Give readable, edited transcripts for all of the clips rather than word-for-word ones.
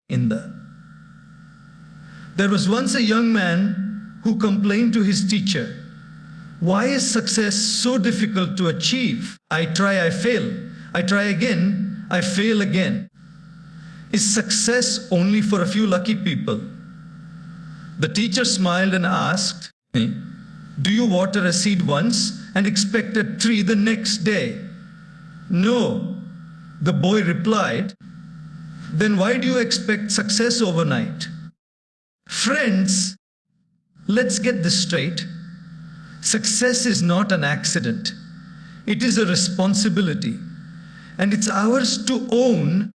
in the. There was once a young man who complained to his teacher, "Why is success so difficult to achieve? I try, I fail. I try again, I fail again. Is success only for a few lucky people?" The teacher smiled and asked, "Do you water a seed once and expect a tree the next day?" "No," the boy replied. "Then why do you expect success overnight?" Friends, let's get this straight. Success is not an accident. It is a responsibility, and it's ours to own.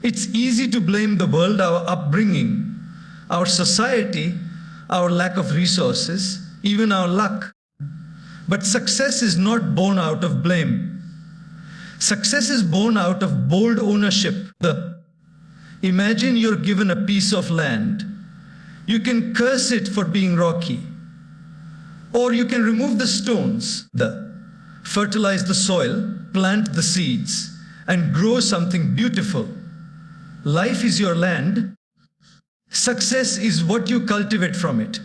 It's easy to blame the world, our upbringing, our society, our lack of resources, even our luck. But success is not born out of blame. Success is born out of bold ownership. Imagine you're given a piece of land. You can curse it for being rocky, or you can remove the stones, fertilize the soil, plant the seeds, and grow something beautiful. Life is your land. Success is what you cultivate from it.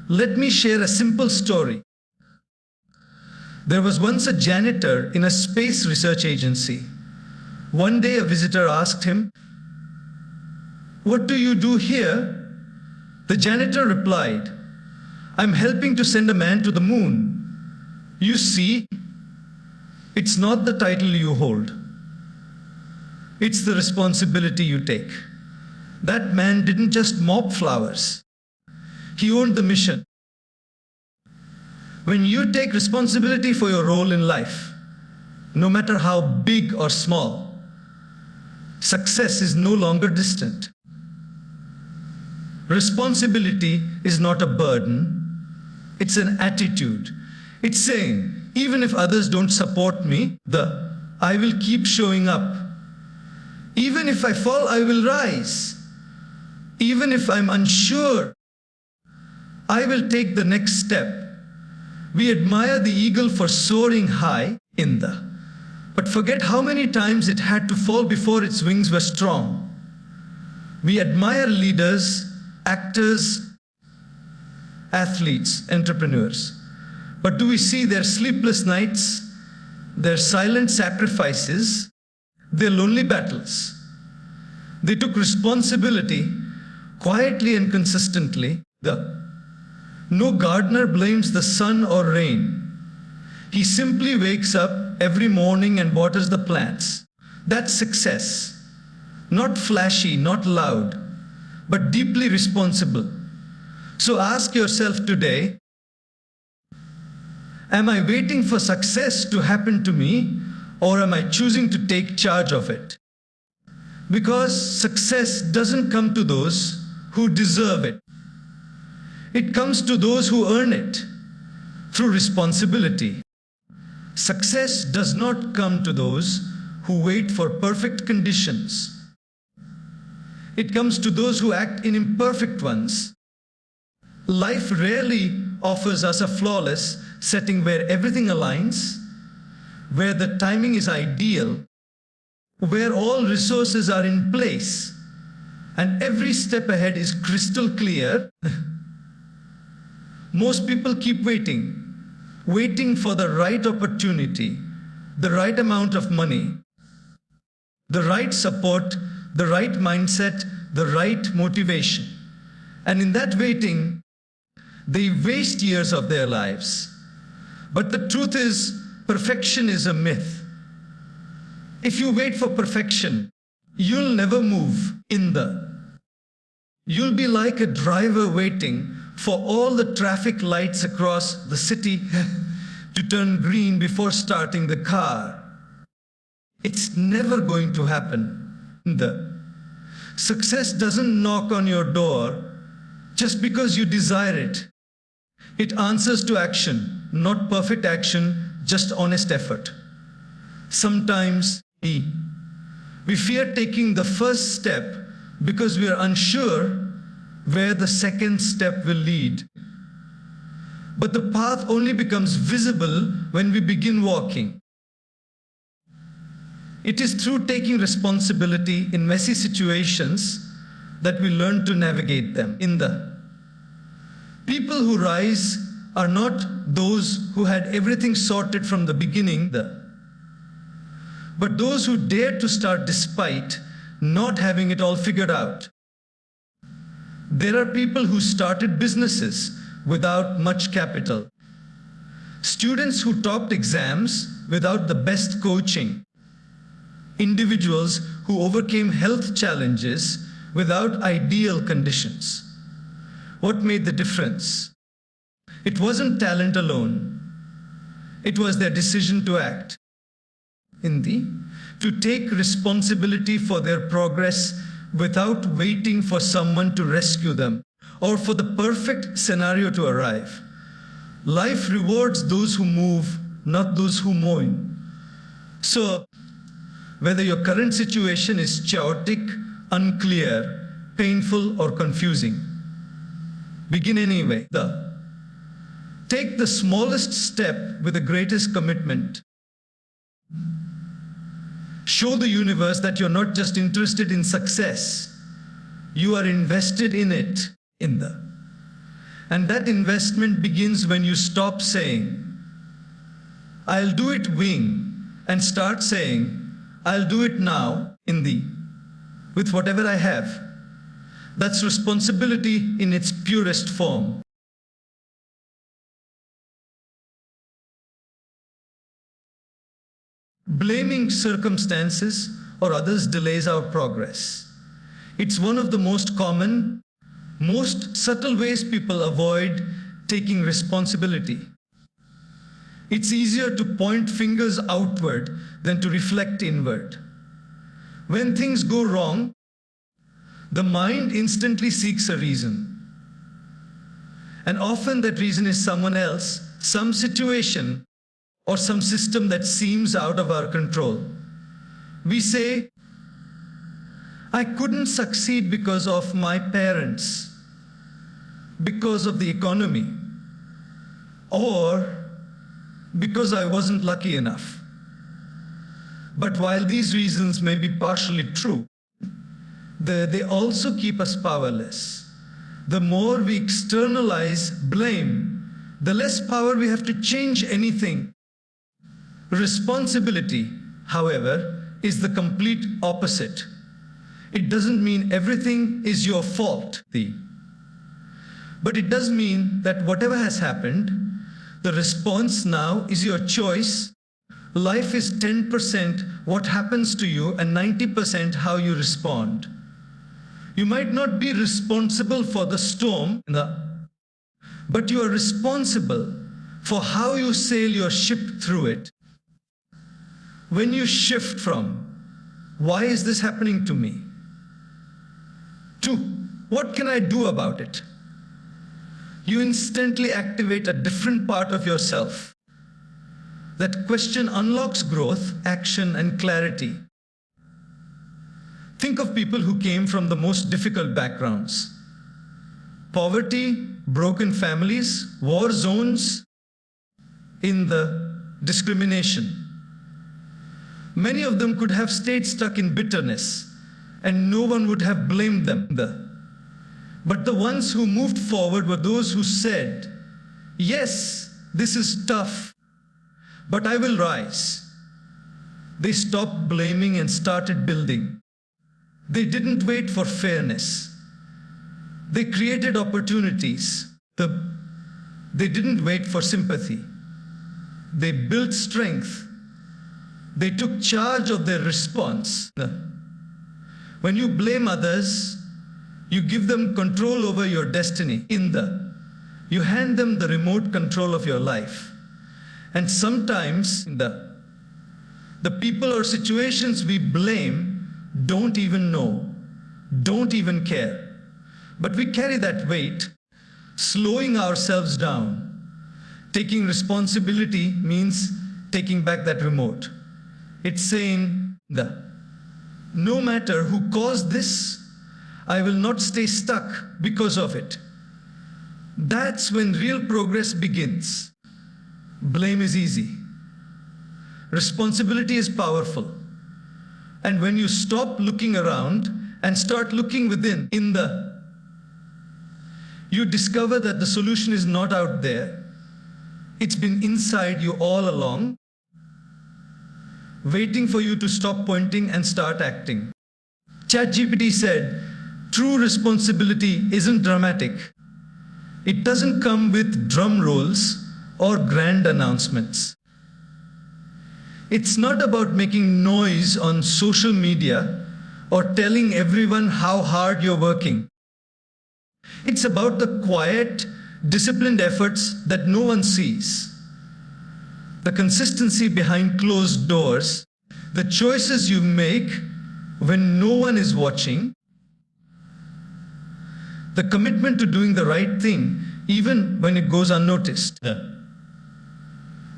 Let me share a simple story. There was once a janitor in a space research agency. One day a visitor asked him, "What do you do here?" The janitor replied, "I'm helping to send a man to the moon." You see, it's not the title you hold. It's the responsibility you take. That man didn't just mop flowers. He owned the mission. When you take responsibility for your role in life, no matter how big or small, success is no longer distant. Responsibility is not a burden, it's an attitude. It's saying, even if others don't support me, I will keep showing up. Even if I fall, I will rise. Even if I'm unsure, I will take the next step. We admire the eagle for soaring high but forget how many times it had to fall before its wings were strong. We admire leaders, actors, athletes, entrepreneurs. But do we see their sleepless nights, their silent sacrifices, their lonely battles? They took responsibility quietly and consistently. No gardener blames the sun or rain. He simply wakes up every morning and waters the plants. That's success. Not flashy, not loud, but deeply responsible. So ask yourself today, am I waiting for success to happen to me, or am I choosing to take charge of it? Because success doesn't come to those who deserve it. It comes to those who earn it through responsibility. Success does not come to those who wait for perfect conditions. It comes to those who act in imperfect ones. Life rarely offers us a flawless setting where everything aligns, where the timing is ideal, where all resources are in place, and every step ahead is crystal clear. Most people keep waiting for the right opportunity, the right amount of money, the right support, the right mindset, the right motivation. And in that waiting, they waste years of their lives. But the truth is, perfection is a myth. If you wait for perfection, you'll never move You'll be like a driver waiting for all the traffic lights across the city to turn green before starting the car. It's never going to happen. Success doesn't knock on your door just because you desire it. It answers to action, not perfect action, just honest effort. Sometimes we fear taking the first step because we are unsure where the second step will lead. But the path only becomes visible when we begin walking. It is through taking responsibility in messy situations that we learn to navigate them. In the people who rise are not those who had everything sorted from the beginning, but those who dared to start despite not having it all figured out. There are people who started businesses without much capital, students who topped exams without the best coaching, individuals who overcame health challenges without ideal conditions. What made the difference? It wasn't talent alone. It was their decision to act. To take responsibility for their progress without waiting for someone to rescue them or for the perfect scenario to arrive. Life rewards those who move, not those who moan. So, whether your current situation is chaotic, unclear, painful, or confusing, begin anyway. Take the smallest step with the greatest commitment. Show the universe that you're not just interested in success, you are invested in it. And that investment begins when you stop saying, I'll do it wing, and start saying, I'll do it now with whatever I have. That's responsibility in its purest form. Blaming circumstances or others delays our progress. It's one of the most common, most subtle ways people avoid taking responsibility. It's easier to point fingers outward than to reflect inward. When things go wrong, the mind instantly seeks a reason. And often that reason is someone else, some situation, or some system that seems out of our control. We say, I couldn't succeed because of my parents, because of the economy, or because I wasn't lucky enough. But while these reasons may be partially true, they also keep us powerless. The more we externalize blame, the less power we have to change anything. Responsibility, however, is the complete opposite. It doesn't mean everything is your fault, but it does mean that whatever has happened, the response now is your choice. Life is 10% what happens to you and 90% how you respond. You might not be responsible for the storm, but you are responsible for how you sail your ship through it. When you shift from, why is this happening to me, to, what can I do about it? You instantly activate a different part of yourself. That question unlocks growth, action, and clarity. Think of people who came from the most difficult backgrounds. Poverty, broken families, war zones, discrimination. Many of them could have stayed stuck in bitterness, and no one would have blamed them. But the ones who moved forward were those who said, yes, this is tough, but I will rise. They stopped blaming and started building. They didn't wait for fairness. They created opportunities. They didn't wait for sympathy. They built strength. They took charge of their response. When you blame others, you give them control over your destiny. You hand them the remote control of your life. And sometimes the people or situations we blame don't even know, don't even care. But we carry that weight, slowing ourselves down. Taking responsibility means taking back that remote. It's saying, no matter who caused this, I will not stay stuck because of it. That's when real progress begins. Blame is easy. Responsibility is powerful. And when you stop looking around and start looking within, you discover that the solution is not out there. It's been inside you all along, waiting for you to stop pointing and start acting. ChatGPT said, true responsibility isn't dramatic. It doesn't come with drum rolls or grand announcements. It's not about making noise on social media or telling everyone how hard you're working. It's about the quiet, disciplined efforts that no one sees. The consistency behind closed doors, the choices you make when no one is watching, the commitment to doing the right thing even when it goes unnoticed.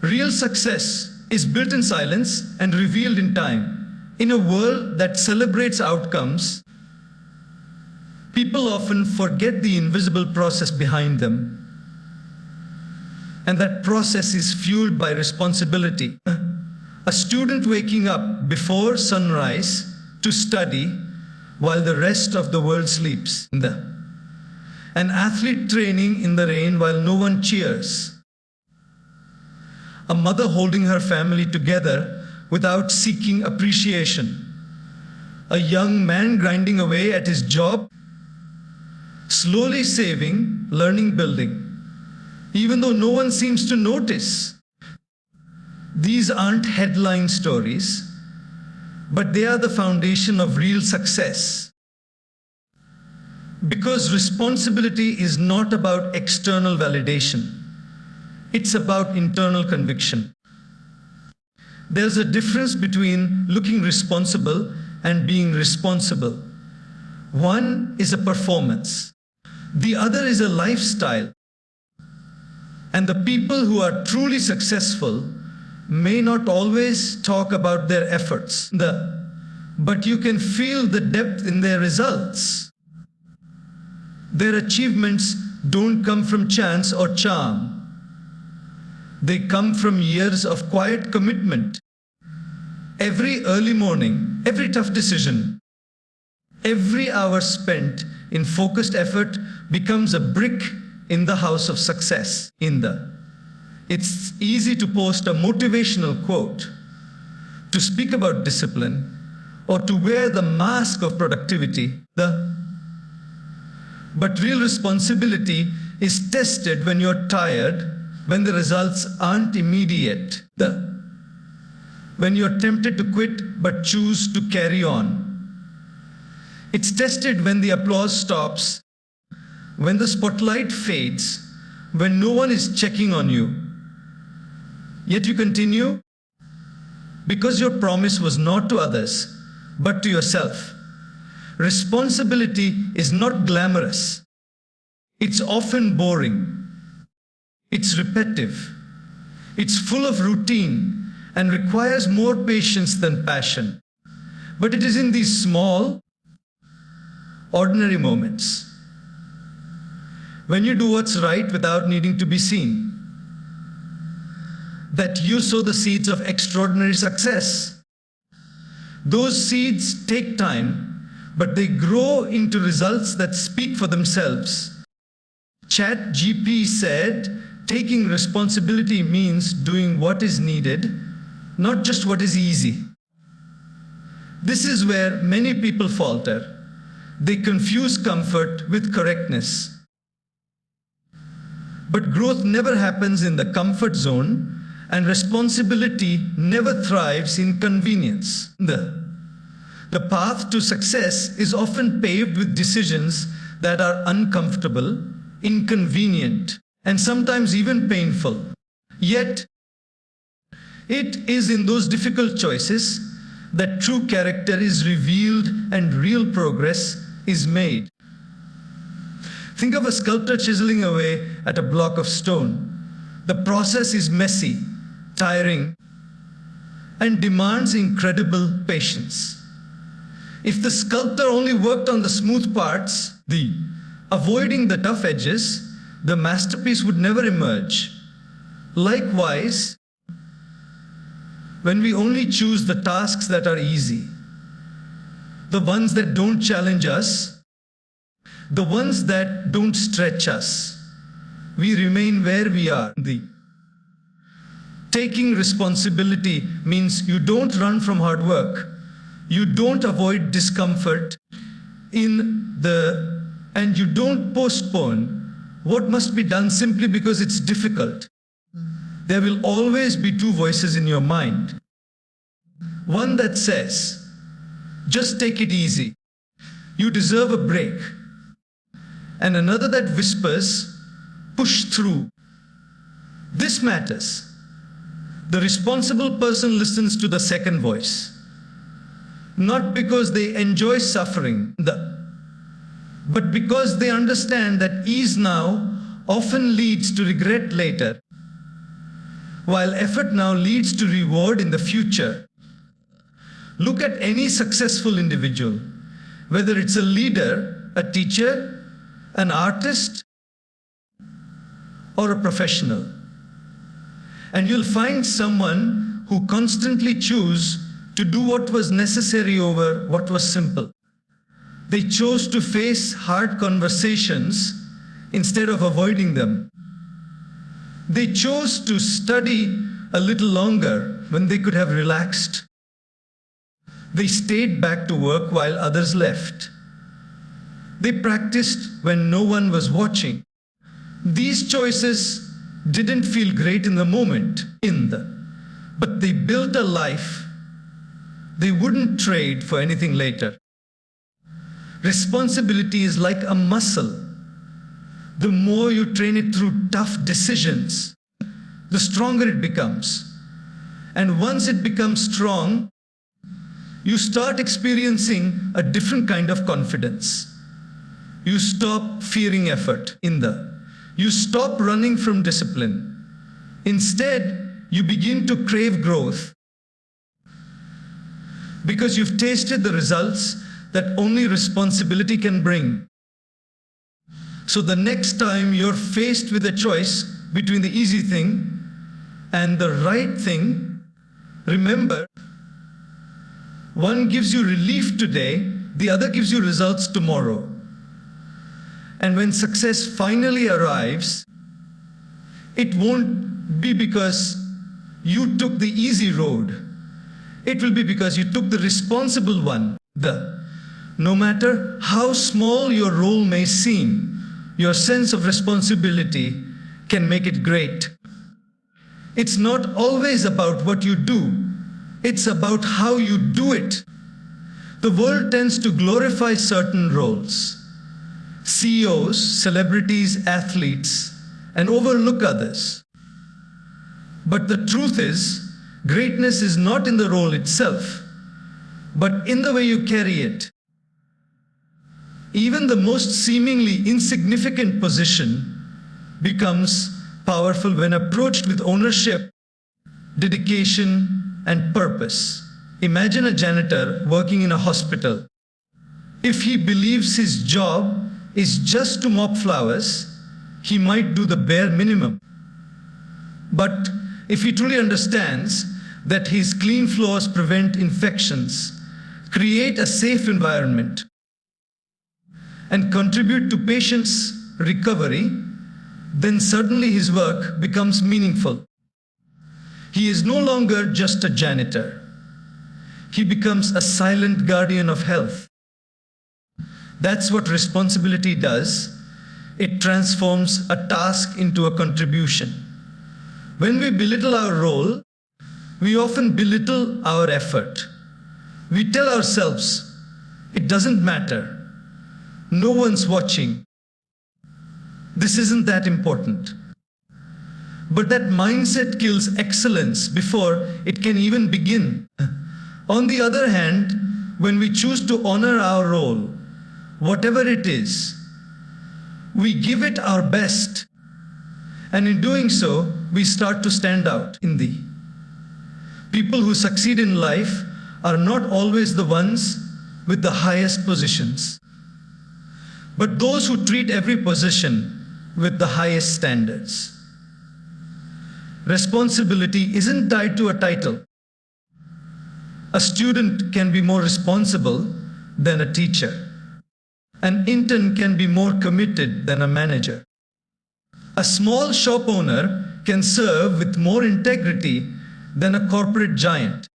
Real success is built in silence and revealed in time. In a world that celebrates outcomes, people often forget the invisible process behind them. And that process is fueled by responsibility. A student waking up before sunrise to study while the rest of the world sleeps. An athlete training in the rain while no one cheers. A mother holding her family together without seeking appreciation. A young man grinding away at his job, slowly saving, learning, building, even though no one seems to notice. These aren't headline stories, but they are the foundation of real success. Because responsibility is not about external validation. It's about internal conviction. There's a difference between looking responsible and being responsible. One is a performance. The other is a lifestyle. And the people who are truly successful may not always talk about their efforts, but you can feel the depth in their results. Their achievements don't come from chance or charm. They come from years of quiet commitment. Every early morning, every tough decision, every hour spent in focused effort becomes a brick in the house of success. It's easy to post a motivational quote, to speak about discipline, or to wear the mask of productivity. But real responsibility is tested when you're tired, when the results aren't immediate, when you're tempted to quit but choose to carry on. It's tested when the applause stops, when the spotlight fades, when no one is checking on you. Yet you continue because your promise was not to others, but to yourself. Responsibility is not glamorous. It's often boring. It's repetitive. It's full of routine and requires more patience than passion. But it is in these small, ordinary moments, when you do what's right without needing to be seen, that you sow the seeds of extraordinary success. Those seeds take time, but they grow into results that speak for themselves. ChatGPT said, taking responsibility means doing what is needed, not just what is easy. This is where many people falter. They confuse comfort with correctness. But growth never happens in the comfort zone, and responsibility never thrives in convenience. The path to success is often paved with decisions that are uncomfortable, inconvenient, and sometimes even painful. Yet, it is in those difficult choices that true character is revealed and real progress is made. Think of a sculptor chiseling away at a block of stone. The process is messy, tiring, and demands incredible patience. If the sculptor only worked on the smooth parts, avoiding the tough edges, the masterpiece would never emerge. Likewise, when we only choose the tasks that are easy, the ones that don't challenge us, the ones that don't stretch us. We remain where we are. Taking responsibility means you don't run from hard work, you don't avoid discomfort, and you don't postpone what must be done simply because it's difficult. There will always be two voices in your mind. One that says, just take it easy, you deserve a break. And another that whispers, push through. This matters. The responsible person listens to the second voice, not because they enjoy suffering, but because they understand that ease now often leads to regret later, while effort now leads to reward in the future. Look at any successful individual, whether it's a leader, a teacher, an artist, or a professional. And you'll find someone who constantly chose to do what was necessary over what was simple. They chose to face hard conversations instead of avoiding them. They chose to study a little longer when they could have relaxed. They stayed back to work while others left. They practiced when no one was watching. These choices didn't feel great in the moment, but they built a life they wouldn't trade for anything later. Responsibility is like a muscle. The more you train it through tough decisions, the stronger it becomes. And once it becomes strong, you start experiencing a different kind of confidence. You stop fearing effort. You stop running from discipline. Instead, you begin to crave growth because you've tasted the results that only responsibility can bring. So the next time you're faced with a choice between the easy thing and the right thing, remember, one gives you relief today, the other gives you results tomorrow. And when success finally arrives, it won't be because you took the easy road. It will be because you took the responsible one. No matter how small your role may seem, your sense of responsibility can make it great. It's not always about what you do. It's about how you do it. The world tends to glorify certain roles, CEOs, celebrities, athletes, and overlook others. But the truth is, greatness is not in the role itself, but in the way you carry it. Even the most seemingly insignificant position becomes powerful when approached with ownership, dedication, and purpose. Imagine a janitor working in a hospital. If he believes his job is just to mop flowers, he might do the bare minimum. But if he truly understands that his clean floors prevent infections, create a safe environment, and contribute to patients' recovery, then suddenly his work becomes meaningful. He is no longer just a janitor. He becomes a silent guardian of health. That's what responsibility does. It transforms a task into a contribution. When we belittle our role, we often belittle our effort. We tell ourselves, it doesn't matter. No one's watching. This isn't that important. But that mindset kills excellence before it can even begin. On the other hand, when we choose to honor our role, whatever it is, we give it our best. And in doing so, we start to stand out. People who succeed in life are not always the ones with the highest positions, but those who treat every position with the highest standards. Responsibility isn't tied to a title. A student can be more responsible than a teacher. An intern can be more committed than a manager. A small shop owner can serve with more integrity than a corporate giant.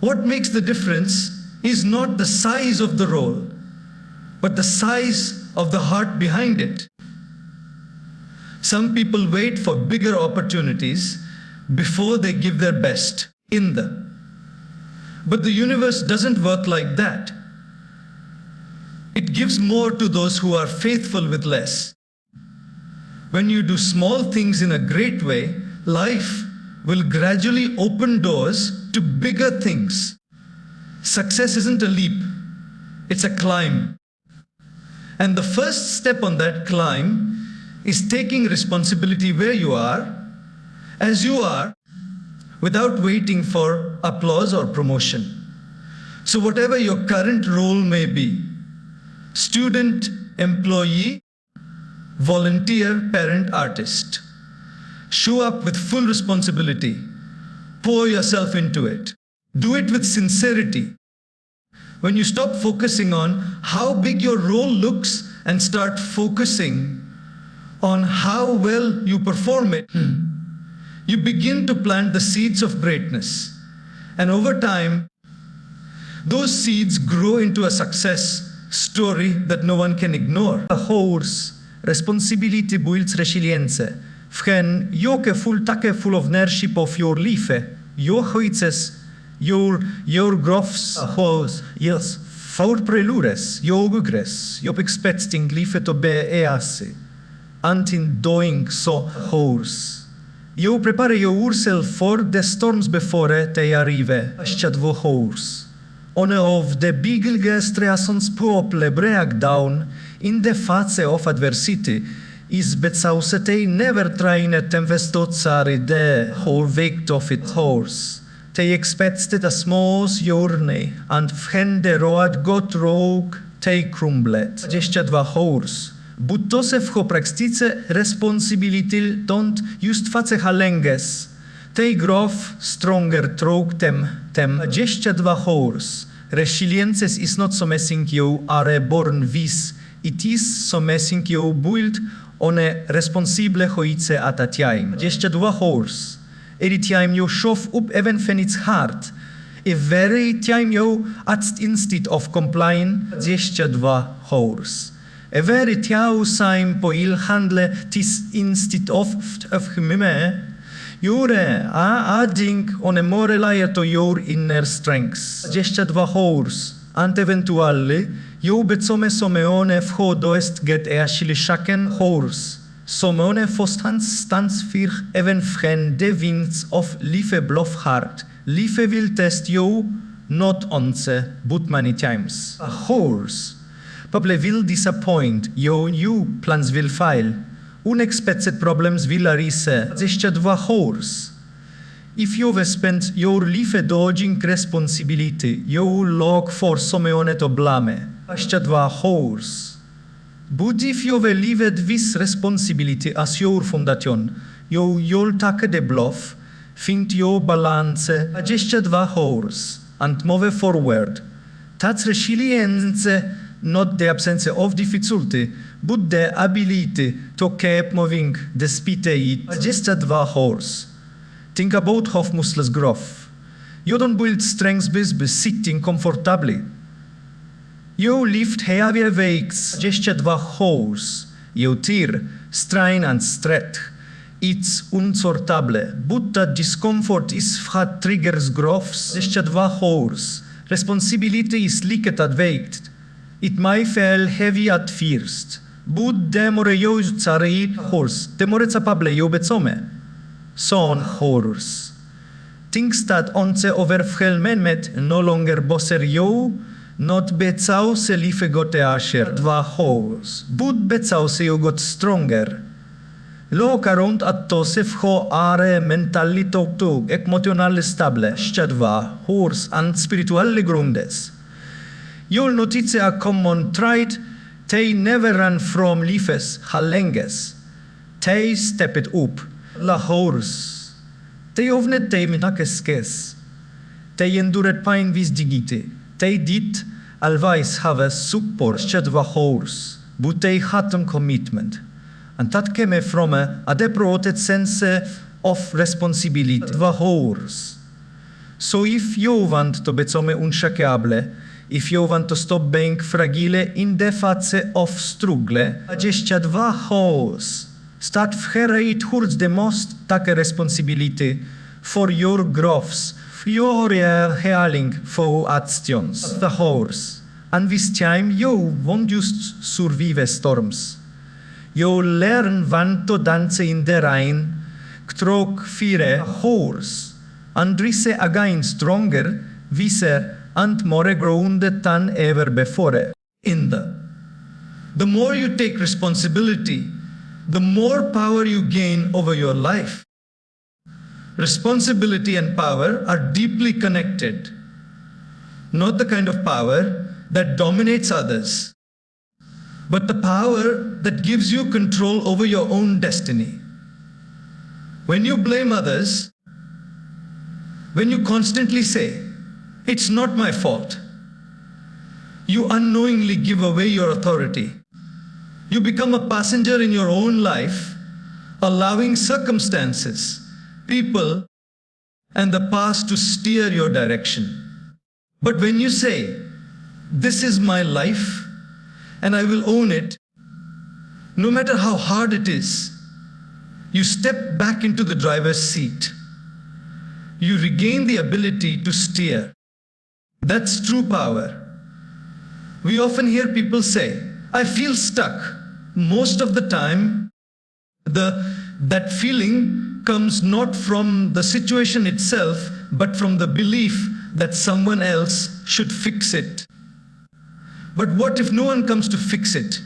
What makes the difference is not the size of the role, but the size of the heart behind it. Some people wait for bigger opportunities before they give their best in them. But the universe doesn't work like that. It gives more to those who are faithful with less. When you do small things in a great way, life will gradually open doors to bigger things. Success isn't a leap, it's a climb. And the first step on that climb is taking responsibility where you are, as you are, without waiting for applause or promotion. So whatever your current role may be, student, employee, volunteer, parent, artist, show up with full responsibility. Pour yourself into it. Do it with sincerity. When you stop focusing on how big your role looks and start focusing on how well you perform it, you begin to plant the seeds of greatness. And over time, those seeds grow into a success story that no one can ignore. A horse, responsibility builds resilience. Vchen, joke full of ownership of your life, your choices, your growths, horse, yes, for prelures, your progress, your expecting life to be easy. And in doing so, horse. You prepare yourself for the storms before they arrive. Ashchadvo horse. One of the biggest reasons probably breakdown in the face of adversity is because they never train to investotsari the whole weight of it horse. They expected a small journey, and when the road got wrong, they crumbled. 22 horse. But to se w praktyce responsibility don't just face halenges. They grow stronger through them. 22 horse. Resilience is not something you are born with. It is something you build on a responsible choice at a time. 22 horse. Every time you show up even when it's hard. Every time you act instead of complying. 22 horse. Every time po il handle tis instead of hymime. You're adding on a more layer to your inner strengths. 22 horse. And eventually, you become someone who est get actually shaken horse. Someone who stands for even when the winds of life blow hard. Life will test you, not once, but many times. A horse probably will disappoint you, new plans will fail. Unexpected problems will arise. 22 horse. If you've spent your life dodging responsibility, you look for someone to blame. 22 horse. But if you've lived with responsibility as your foundation, you'll take the bluff, find your balance. 22 horse. And move forward. That's resilience. Not the absence of difficulty, but the ability to keep moving despite it. 22 horse. Think about how muscles grow. You don't build strength by sitting comfortably. You lift heavy weights. 22 horse. You tear, strain and stretch. It's unsortable, but the discomfort is what triggers growth. 22 horse. Responsibility is linked at weight. It might feel heavy at first, but the more you carry horse, the more capable you become. Son horse. Things that once overwhelmed no longer bother you, not because life got asher 2 horse, but because you got stronger. Look around at those who are mentally to emotionally stable, 2 horse and spiritually grounded. You'll notice a common trait. They never run from lives halenges. They step it up. La horse. They often take nakeskes. They endured pain with dignity. They did always have a support dva horse, but they had commitment. And that came from a deep-rooted sense of responsibility, dva horse. So if you want to become unshakable, if you want to stop being fragile in the face of struggle, 22 horse. Start where it hurts the most, take responsibility for your growths, for your healing, for actions. The horse. And with time, you won't just survive storms. You learn when to dance in the rain, stroke fear horse, and rise again stronger, wiser, and more grounded than ever before. The more you take responsibility, the more power you gain over your life. Responsibility and power are deeply connected. Not the kind of power that dominates others, but the power that gives you control over your own destiny. When you blame others, when you constantly say, "It's not my fault," you unknowingly give away your authority. You become a passenger in your own life, allowing circumstances, people, and the past to steer your direction. But when you say, "This is my life, and I will own it," no matter how hard it is, you step back into the driver's seat. You regain the ability to steer. That's true power. We often hear people say, "I feel stuck." Most of the time, that feeling comes not from the situation itself, but from the belief that someone else should fix it. But what if no one comes to fix it?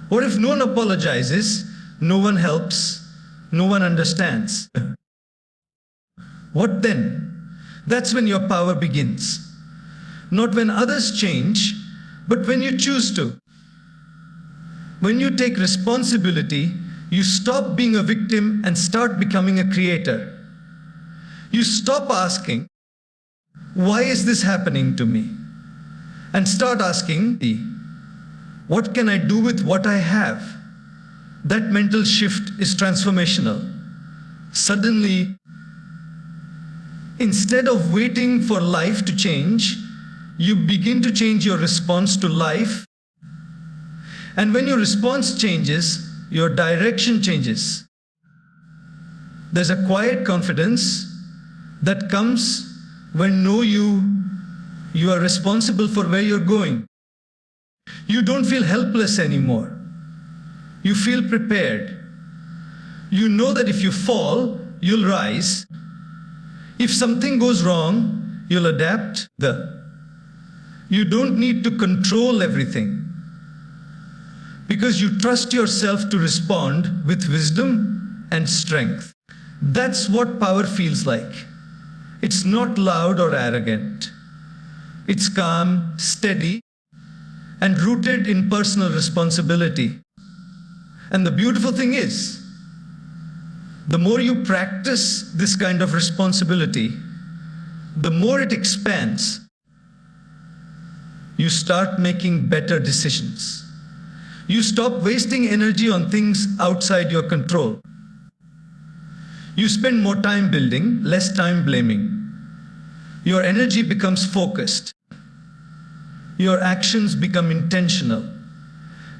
What if no one apologizes, no one helps, no one understands? What then? That's when your power begins. Not when others change, but when you choose to. When you take responsibility, you stop being a victim and start becoming a creator. You stop asking, "Why is this happening to me?" and start asking, "What can I do with what I have?" That mental shift is transformational. Suddenly, instead of waiting for life to change, you begin to change your response to life. And when your response changes, your direction changes. There's a quiet confidence that comes when you are responsible for where you're going. You don't feel helpless anymore. You feel prepared. You know that if you fall, you'll rise. If something goes wrong, you'll adapt. You don't need to control everything, because you trust yourself to respond with wisdom and strength. That's what power feels like. It's not loud or arrogant. It's calm, steady, and rooted in personal responsibility. And the beautiful thing is, the more you practice this kind of responsibility, the more it expands. You start making better decisions. You stop wasting energy on things outside your control. You spend more time building, less time blaming. Your energy becomes focused. Your actions become intentional.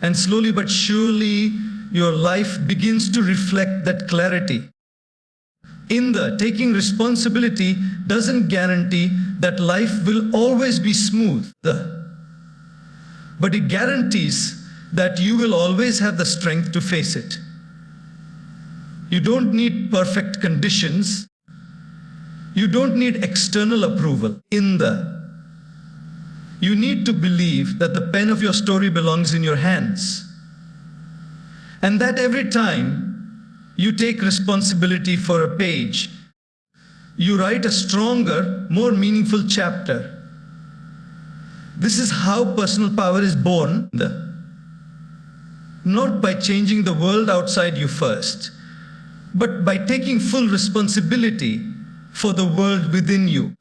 And slowly but surely, your life begins to reflect that clarity. Taking responsibility doesn't guarantee that life will always be smooth, but it guarantees that you will always have the strength to face it. You don't need perfect conditions. You don't need external approval. You need to believe that the pen of your story belongs in your hands. And that every time you take responsibility for a page, you write a stronger, more meaningful chapter. This is how personal power is born. Not by changing the world outside you first, but by taking full responsibility for the world within you.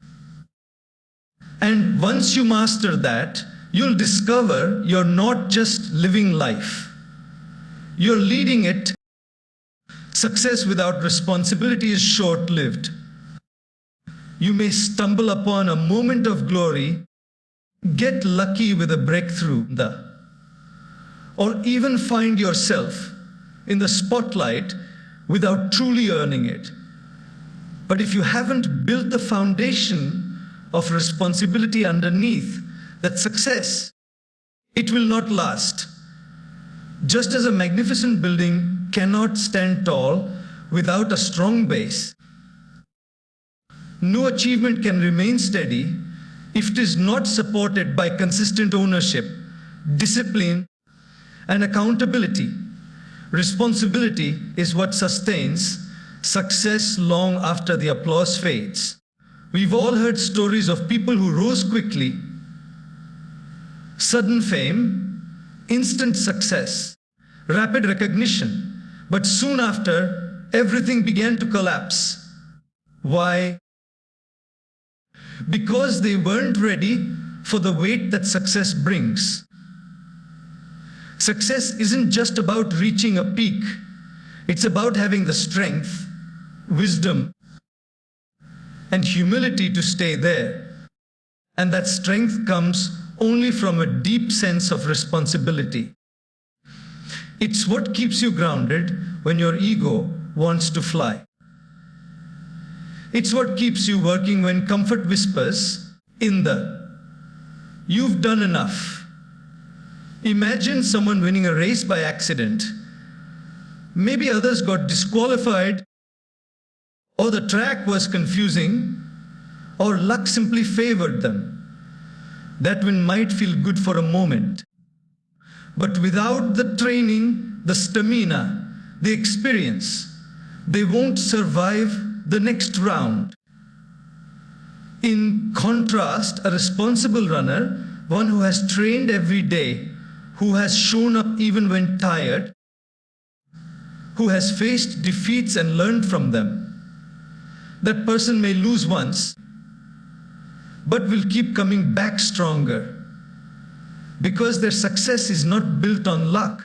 And once you master that, you'll discover you're not just living life, you're leading it. Success without responsibility is short-lived. You may stumble upon a moment of glory, get lucky with a breakthrough, or even find yourself in the spotlight without truly earning it. But if you haven't built the foundation of responsibility underneath that success, it will not last. Just as a magnificent building cannot stand tall without a strong base, no achievement can remain steady if it is not supported by consistent ownership, discipline, and accountability. Responsibility is what sustains success long after the applause fades. We've all heard stories of people who rose quickly, sudden fame, instant success, rapid recognition, but soon after, everything began to collapse. Why? Because they weren't ready for the weight that success brings. Success isn't just about reaching a peak. It's about having the strength, wisdom, and humility to stay there. And that strength comes only from a deep sense of responsibility. It's what keeps you grounded when your ego wants to fly. It's what keeps you working when comfort whispers you've done enough. Imagine someone winning a race by accident. Maybe others got disqualified, or the track was confusing, or luck simply favored them. That win might feel good for a moment. But without the training, the stamina, the experience, they won't survive the next round. In contrast, a responsible runner, one who has trained every day, who has shown up even when tired, who has faced defeats and learned from them, that person may lose once, but will keep coming back stronger, because their success is not built on luck,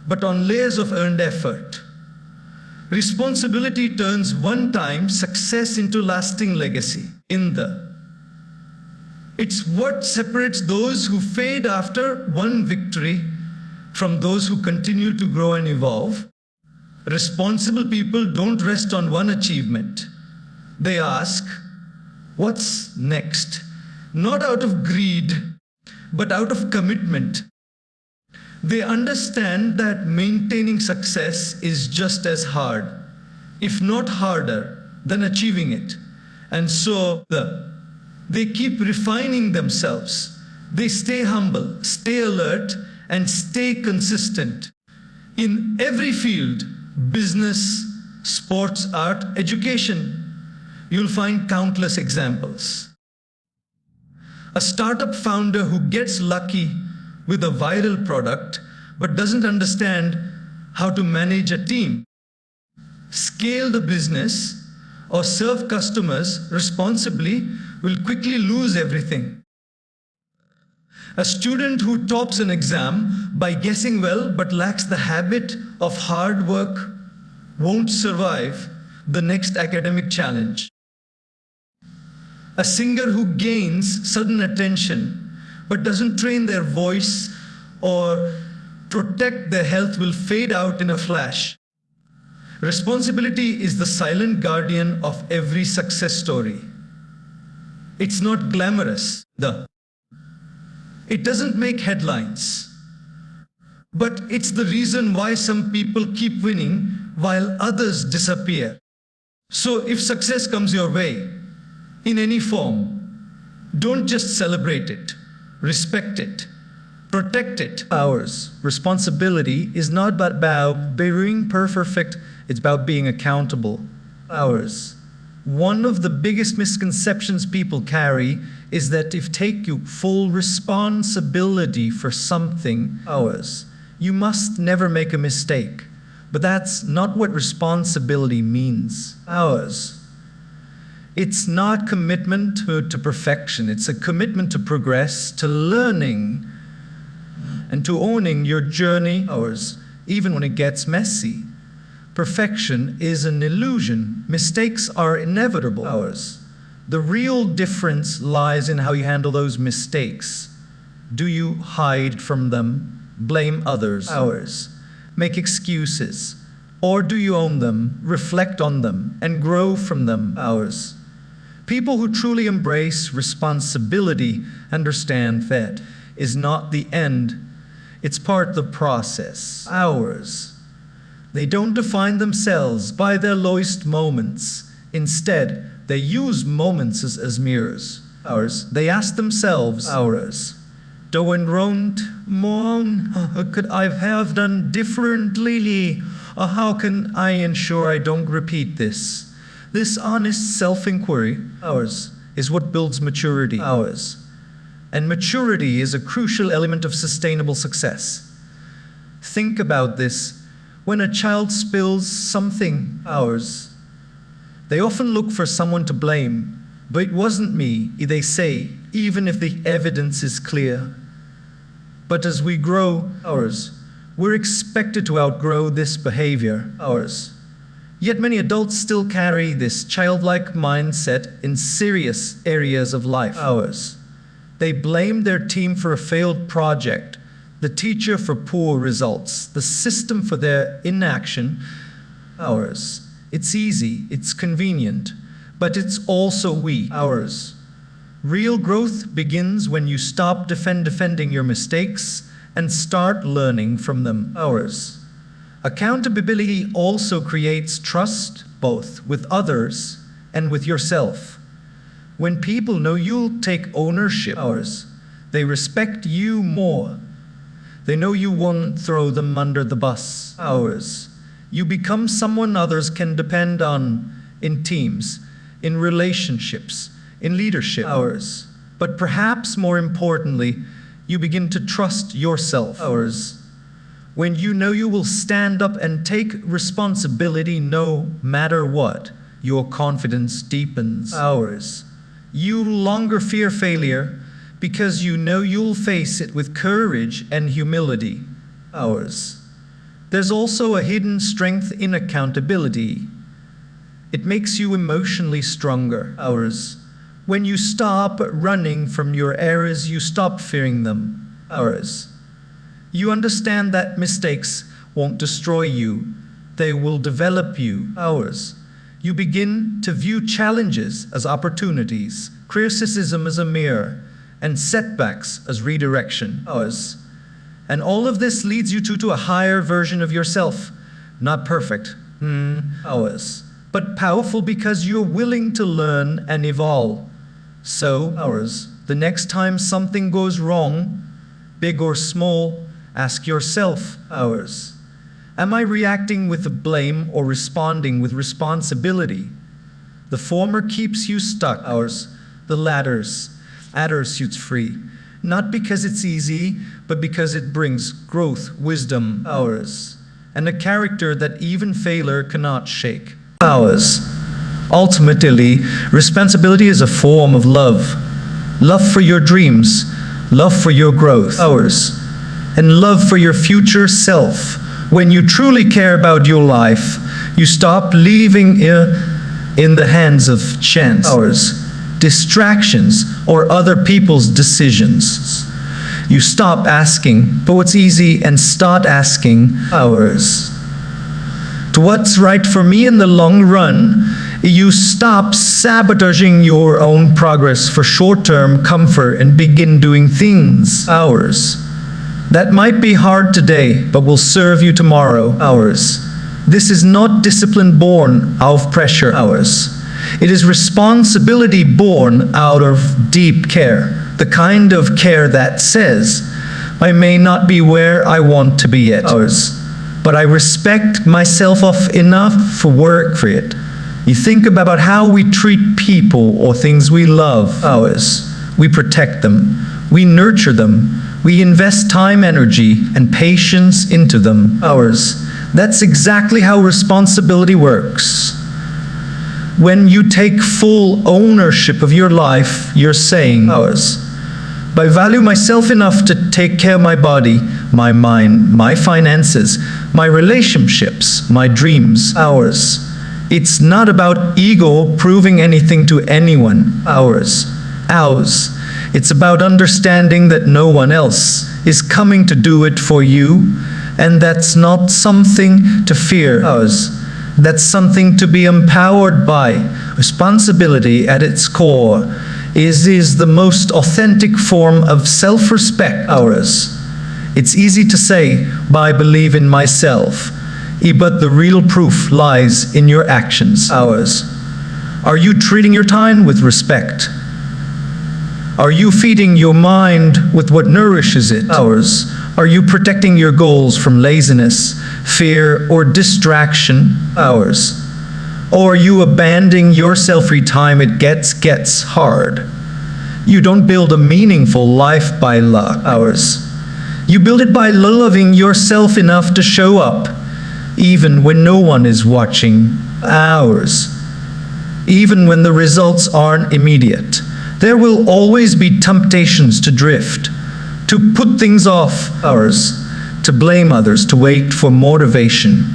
but on layers of earned effort. Responsibility turns one-time success into lasting legacy. It's what separates those who fade after one victory from those who continue to grow and evolve. Responsible people don't rest on one achievement. They ask, what's next? Not out of greed, but out of commitment. They understand that maintaining success is just as hard, if not harder, than achieving it. And so they keep refining themselves. They stay humble, stay alert, and stay consistent. In every field, business, sports, art, education, you'll find countless examples. A startup founder who gets lucky with a viral product but doesn't understand how to manage a team, scale the business, or serve customers responsibly will quickly lose everything. A student who tops an exam by guessing well but lacks the habit of hard work won't survive the next academic challenge. A singer who gains sudden attention but doesn't train their voice or protect their health will fade out in a flash. Responsibility is the silent guardian of every success story. It's not glamorous, It doesn't make headlines. But it's the reason why some people keep winning while others disappear. So if success comes your way, in any form, don't just celebrate it. Respect it. Protect it. Ours. Responsibility is not about being perfect, it's about being accountable. Ours. One of the biggest misconceptions people carry is that if take you full responsibility for something, ours, you must never make a mistake. But that's not what responsibility means. Ours. It's not commitment to perfection. It's a commitment to progress, to learning, and to owning your journey, ours, even when it gets messy. Perfection is an illusion. Mistakes are inevitable, ours. The real difference lies in how you handle those mistakes. Do you hide from them, blame others, ours, make excuses, or do you own them, reflect on them, and grow from them, ours? People who truly embrace responsibility understand that is not the end, it's part of the process, ours. They don't define themselves by their lowest moments. Instead, they use moments as mirrors, ours. They ask themselves, ours, could I have done differently? Or how can I ensure I don't repeat this? This honest self-inquiry, ours, is what builds maturity, ours. And maturity is a crucial element of sustainable success. Think about this. When a child spills something, ours, they often look for someone to blame. But it wasn't me, they say, even if the evidence is clear. But as we grow, ours, we're expected to outgrow this behavior, ours. Yet many adults still carry this childlike mindset in serious areas of life, ours. They blame their team for a failed project, the teacher for poor results, the system for their inaction, ours. It's easy, it's convenient, but it's also we, ours. Real growth begins when you stop defending your mistakes and start learning from them, ours. Accountability also creates trust, both with others and with yourself. When people know you'll take ownership, ours, they respect you more. They know you won't throw them under the bus, ours. You become someone others can depend on in teams, in relationships, in leadership, ours. But perhaps more importantly, you begin to trust yourself, ours. When you know you will stand up and take responsibility no matter what, your confidence deepens, ours. You no longer fear failure because you know you'll face it with courage and humility, ours. There's also a hidden strength in accountability. It makes you emotionally stronger, ours. When you stop running from your errors, you stop fearing them, ours. You understand that mistakes won't destroy you, they will develop you, ours. You begin to view challenges as opportunities, criticism as a mirror, and setbacks as redirection, ours. And all of this leads you to a higher version of yourself. Not perfect, ours, but powerful because you're willing to learn and evolve. So, ours, the next time something goes wrong, big or small, ask yourself, ours, am I reacting with blame or responding with responsibility? The former keeps you stuck, ours. The latter suits free. Not because it's easy, but because it brings growth, wisdom, ours. And a character that even failure cannot shake, ours. Ultimately, responsibility is a form of love. Love for your dreams, love for your growth, ours. And love for your future self. When you truly care about your life, you stop leaving in the hands of chance, ours, distractions, or other people's decisions. You stop asking for what's easy and start asking ours. To what's right for me in the long run, you stop sabotaging your own progress for short-term comfort and begin doing things ours. That might be hard today, but will serve you tomorrow, ours. This is not discipline born out of pressure, ours. It is responsibility born out of deep care, the kind of care that says, I may not be where I want to be yet, ours, but I respect myself enough for work for it. You think about how we treat people or things we love, ours. We protect them, we nurture them, we invest time, energy, and patience into them, ours. That's exactly how responsibility works. When you take full ownership of your life, you're saying, ours. I value myself enough to take care of my body, my mind, my finances, my relationships, my dreams, ours. It's not about ego proving anything to anyone, ours. It's about understanding that no one else is coming to do it for you, and that's not something to fear, ours. That's something to be empowered by. Responsibility at its core is the most authentic form of self-respect, ours. It's easy to say, I believe in myself, but the real proof lies in your actions, ours. Are you treating your time with respect? Are you feeding your mind with what nourishes it, ours? Are you protecting your goals from laziness, fear, or distraction, ours? Or are you abandoning yourself every time it gets hard? You don't build a meaningful life by luck, ours. You build it by loving yourself enough to show up, even when no one is watching, ours. Even when the results aren't immediate. There will always be temptations to drift, to put things off, ours, to blame others, to wait for motivation.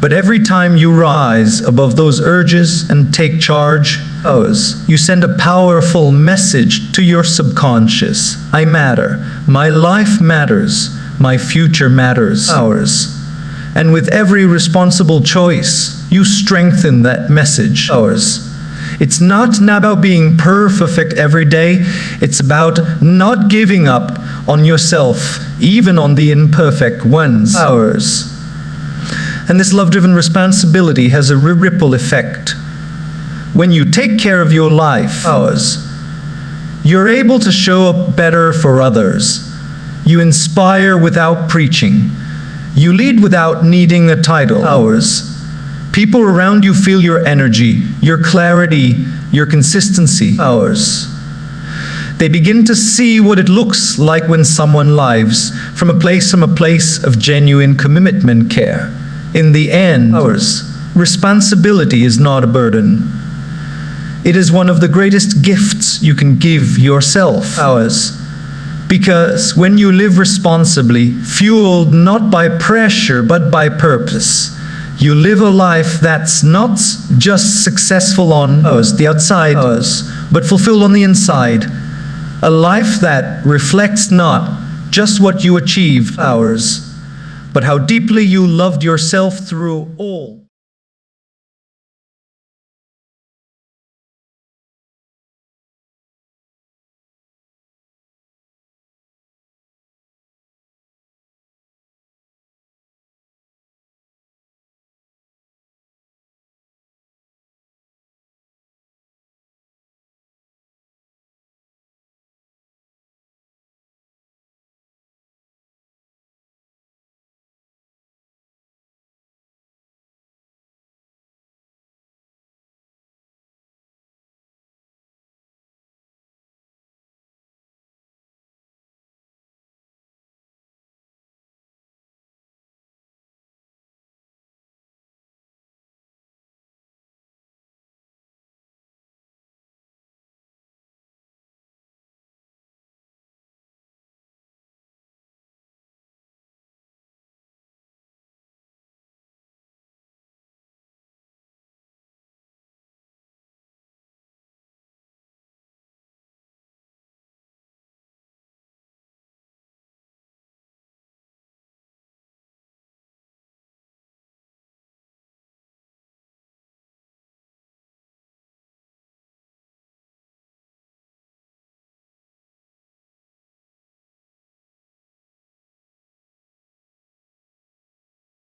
But every time you rise above those urges and take charge, ours, you send a powerful message to your subconscious. I matter. My life matters. My future matters, ours. And with every responsible choice, you strengthen that message, ours. It's not about being perfect every day. It's about not giving up on yourself, even on the imperfect ones, ours. And this love-driven responsibility has a ripple effect. When you take care of your life, ours, you're able to show up better for others. You inspire without preaching. You lead without needing a title, ours. People around you feel your energy, your clarity, your consistency, ours. They begin to see what it looks like when someone lives from a place of genuine commitment and care. In the end, ours, responsibility is not a burden. It is one of the greatest gifts you can give yourself, ours. Because when you live responsibly, fueled not by pressure but by purpose, you live a life that's not just successful on the outside, but fulfilled on the inside. A life that reflects not just what you achieve, ours, but how deeply you loved yourself through all.